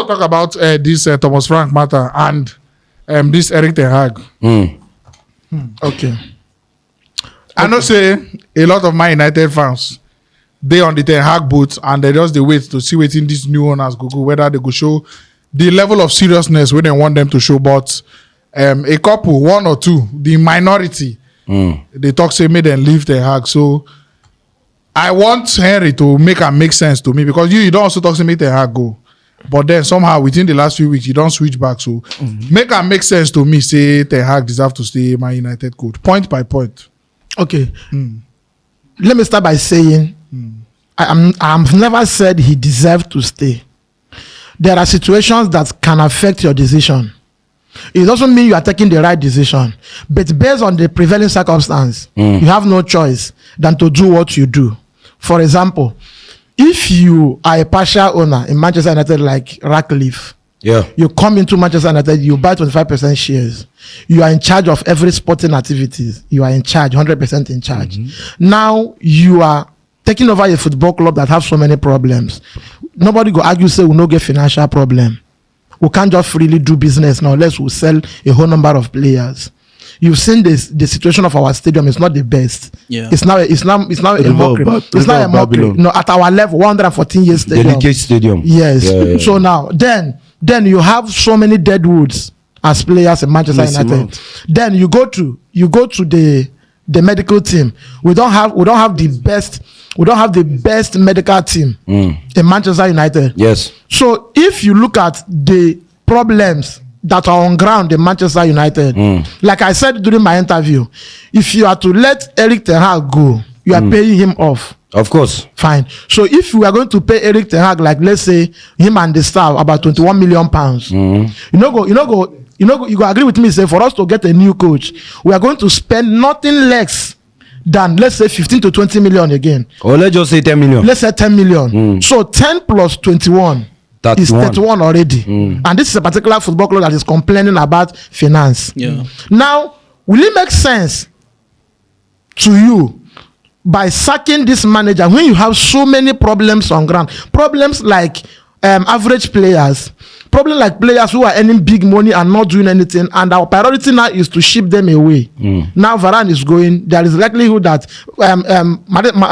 talk about this Thomas Frank matter and this Erik Ten Hag. Okay. I know say a lot of Man United fans, they on the Ten Hag boat and they just wait to see waiting these new owners go, whether they go show the level of seriousness where they want them to show. But a couple, one or two, the minority, they talk say make them leave Ten Hag. So I want Henry to make sense to me, because you don't also talk to make Ten Hag go. But then somehow within the last few weeks you don't switch back. So make sense to me. Say Ten Hag deserve to stay Man United coach, point by point. Okay. Let me start by saying I've never said he deserved to stay. There are situations that can affect your decision. It doesn't mean you are taking the right decision, but based on the prevailing circumstance, you have no choice than to do what you do. For example, if you are a partial owner in Manchester United like Ratcliffe, you come into Manchester United, you buy 25% shares. You are in charge of every sporting activities. You are in charge, 100% in charge. Now you are taking over a football club that have so many problems. Nobody go argue say we no get financial problem. We can't just freely do business now unless we sell a whole number of players. You've seen the situation of our stadium. It's not the best. It's now a mockery. It's not a mockery. No, at our level, 114 years stadium. Delicate stadium. Yes. So now, then you have so many deadwoods as players in Manchester United. Then you go to the medical team. We don't have the best medical team in Manchester United. Yes. So if you look at the problems that are on ground in Manchester United, like I said during my interview, if you are to let Erik Ten Hag go, you are paying him off. Of course. Fine. So if we are going to pay Erik Ten Hag, like let's say him and the staff about £21 million, you go agree with me, say for us to get a new coach, we are going to spend nothing less than, let's say, 15 to 20 million again. Or let's just say 10 million. Let's say 10 million. So 10 plus 21 is 31 already. And this is a particular football club that is complaining about finance. Now, will it make sense to you by sacking this manager when you have so many problems on ground? Problems like average players, problem like players who are earning big money and not doing anything, and our priority now is to ship them away. Now Varane is going. There is likelihood that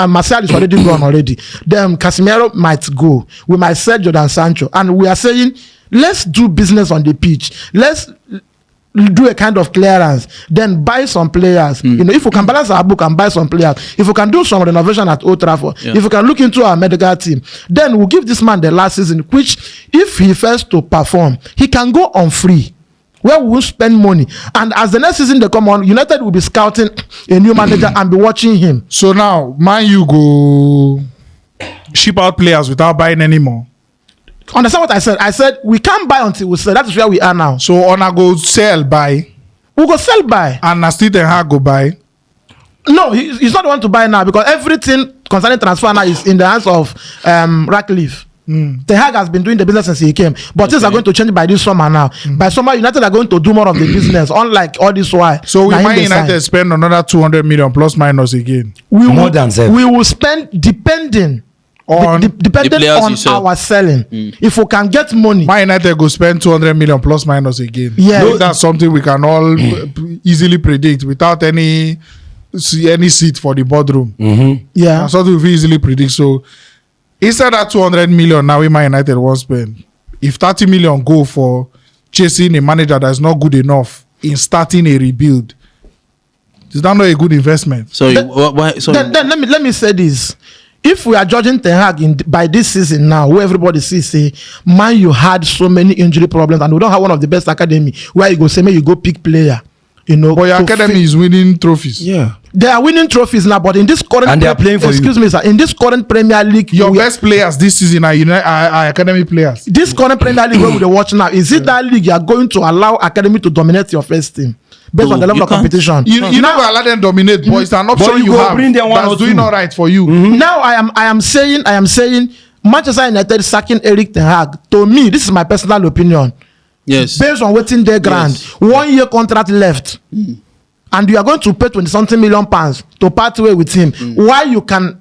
Martial is already gone already. Then Casemiro might go. We might sell Jordan Sancho, and we are saying let's do business on the pitch. Let's do a kind of clearance, then buy some players. If we can balance our book and buy some players, if we can do some renovation at Old Trafford, if we can look into our medical team, then we'll give this man the last season, which if he fails to perform, he can go on free, where we will spend money. And as the next season they come on, United will be scouting a new manager and be watching him. So now, Man U go ship out players without buying anymore. Understand what I said? I said we can't buy until we sell. That is where we are now. So Ona go sell, buy. We go sell, buy. And still Ten Hag go buy. No, he's not the one to buy now, because everything concerning transfer now is in the hands of Ratcliffe. Ten Hag has been doing the business since he came, but things are going to change by this summer now. By summer, United are going to do more of the business, unlike all this while. So we might United spend another 200 million plus minus again. We will spend depending on our selling. If we can get money, Man United go spend 200 million plus minus again. That's something we can all easily predict without any seat for the boardroom. That's something we easily predict. So instead of 200 million now we Man United won't spend, if 30 million go for chasing a manager that's not good enough in starting a rebuild, is that not a good investment? So then let me say this. If we are judging Ten Hag by this season now, where everybody sees, say, man, you had so many injury problems, and we don't have one of the best academy where you go say, man, you go pick player. But your academy is winning trophies. They are winning trophies now, but in this current and they are playing for me, sir. In this current Premier League, your best players this season are academy players. This current Premier League where we watch now, is it that league you are going to allow academy to dominate your first team? Based on the level of competition, you never allow them dominate, but it's an option you have that's doing all right for you. Now I am saying Manchester United sacking Erik Ten Hag, to me, this is my personal opinion. Yes. Based on waiting their grant, 1 year contract left. and you are going to pay 20-something million pounds to part way with him, why you can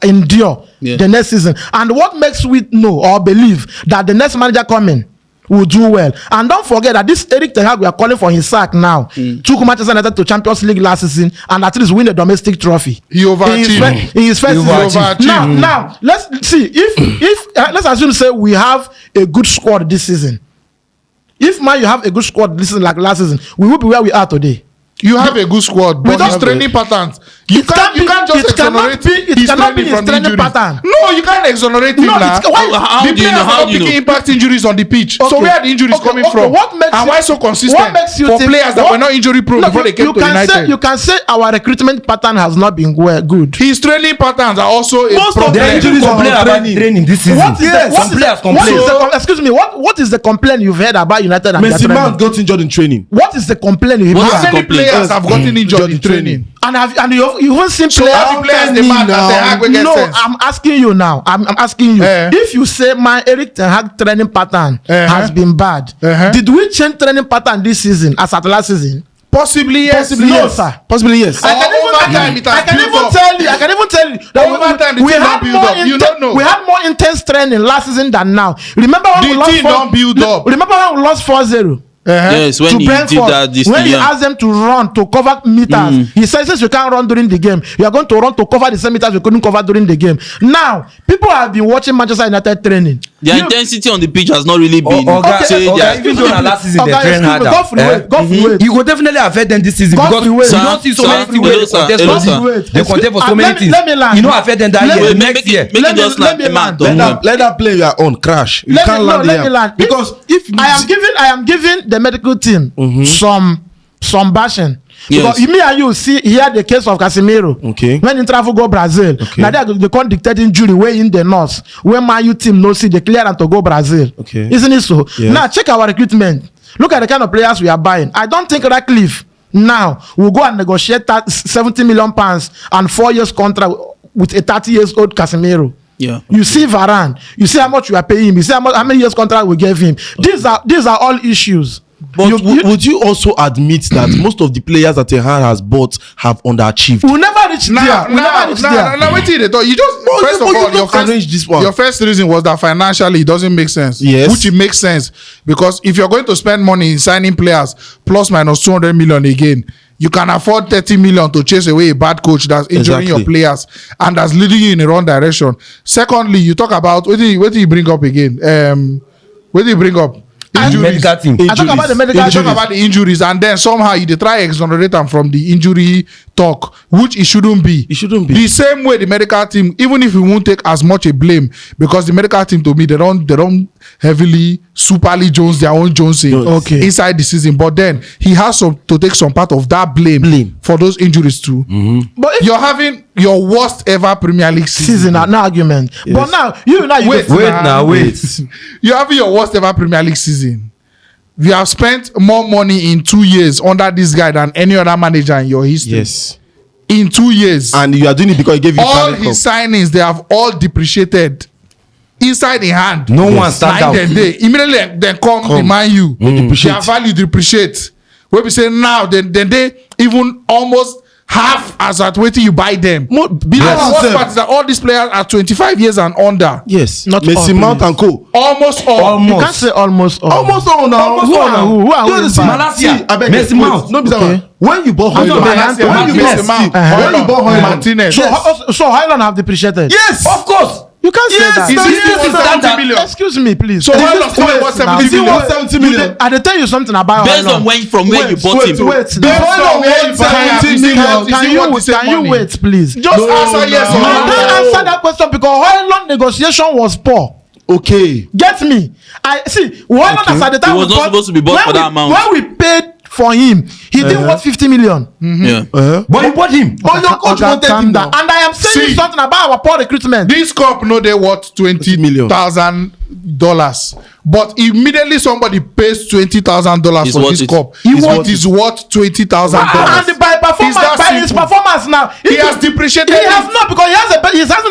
endure the next season? And what makes we know or believe that the next manager coming will do well? And don't forget that this Erik Ten Hag we are calling for his sack now took Manchester United to Champions League last season and at least win a domestic trophy. He overachieved. In his first season. Now let's see if let's assume say we have a good squad this season. If man you have a good squad this season like last season, we will be where we are today. You have a good squad, but his training patterns. You can't just exonerate his training pattern. No, you can't exonerate him now. The players are not picking impact injuries on the pitch. So where are the injuries coming from? And why so consistent for players that were not injury prone before they came to United? You can say our recruitment pattern has not been good. His training patterns are also a problem. The injuries complain about training this season. Excuse me. What is the complaint you've heard about United and Messi man got injured in training. What is the complaint you've heard? How many players have gotten injured in training? And you won't see players. No, I'm asking you now. I'm asking you. If you say my Erik Ten Hag training pattern has been bad, did we change training pattern this season as at last season? Possibly yes. No, sir. Possibly yes. I can even tell you that we had more intense training last season than now. Remember when we lost 4-0? Yes, when he did that this when he asked them to run to cover meters, he says since you can't run during the game, you are going to run to cover the same meters you couldn't cover during the game. Now, people have been watching Manchester United training. The intensity on the pitch has not really been. Even though last season they train harder. Godfrey, you will definitely affect them this season because you don't see so many things they contest for so many things. You know, affect them that year. Next year, let that play your own crash. You can't land because if I am giving the medical team some bashing. Because me and you see here the case of Casemiro. When he travel go Brazil, now they can't dictate injury way in the north. When my team no see the clearance to go Brazil. Isn't it so? Yes. Now check our recruitment. Look at the kind of players we are buying. I don't think Radcliffe now will go and negotiate that 70 million pounds and 4 years contract with a 30-year-old Casemiro. Yeah. You see Varane. You see how much you are paying him. You see how many years contract we gave him. These are all issues. But would you also admit that most of the players that Ten Hag has bought have underachieved? We'll never reach there. Now wait till they talk. You just first of all, your first reason was that financially it doesn't make sense. Yes. Which it makes sense because if you're going to spend money in signing players plus minus 200 million again, you can afford 30 million to chase away a bad coach that's injuring your players and that's leading you in the wrong direction. Secondly, you talk about what do you bring up again? What do you bring up? Injuries. I talk about the medical. I talk about the injuries, and then somehow you try exonerate them from the injury talk, which it shouldn't be. It shouldn't be. The same way the medical team, even if we won't take as much a blame, because the medical team to me they don't heavily superly Jones their own Jonesing inside the season, but then he has to take some part of that blame for those injuries too. But if you're having your worst ever Premier League season, no argument. Yes. But now wait. You're having your worst ever Premier League season. We have spent more money in 2 years under this guy than any other manager in your history. Yes. In 2 years. And you are doing it because he gave you all his signings, they have all depreciated inside the hand. No one stand out. Immediately then come the Man U. Their value depreciate. When we say now, then they even almost half as at waiting you buy them. All these players are 25 years and under. Yes. Not Messi, Mount and Co. Almost all. You can't say almost all. Almost all now. Who are we? Messi, Mount. No, when you bought Martinez. So Highland have depreciated. Yes. Of course. You can't say that. Is 70 million? Excuse me, please. So Highland worth 70 million. I tell you something about based on where you bought him. Can you wait, please? Just answer yes or no. Answer that question because Highland negotiation was poor. Okay. Get me? I see. Highland as at the time he was not supposed to be bought for that amount. When we paid for him, he didn't want 50 million. But you bought him. But your coach wanted him now. And I am saying something about our poor recruitment. This cup no they worth $20,000. But immediately somebody pays $20,000 for this cup. It is worth $20,000. And by his performance now, he has depreciated. He has not because he has a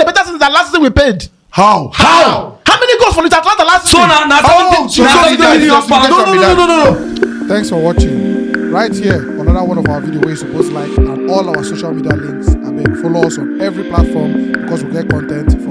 better season than last season we paid. How? How many goals for Atlanta last season? No. Thanks for watching. Right here on another one of our videos where you're supposed to like, and all our social media links. I beg, follow us on every platform because we get content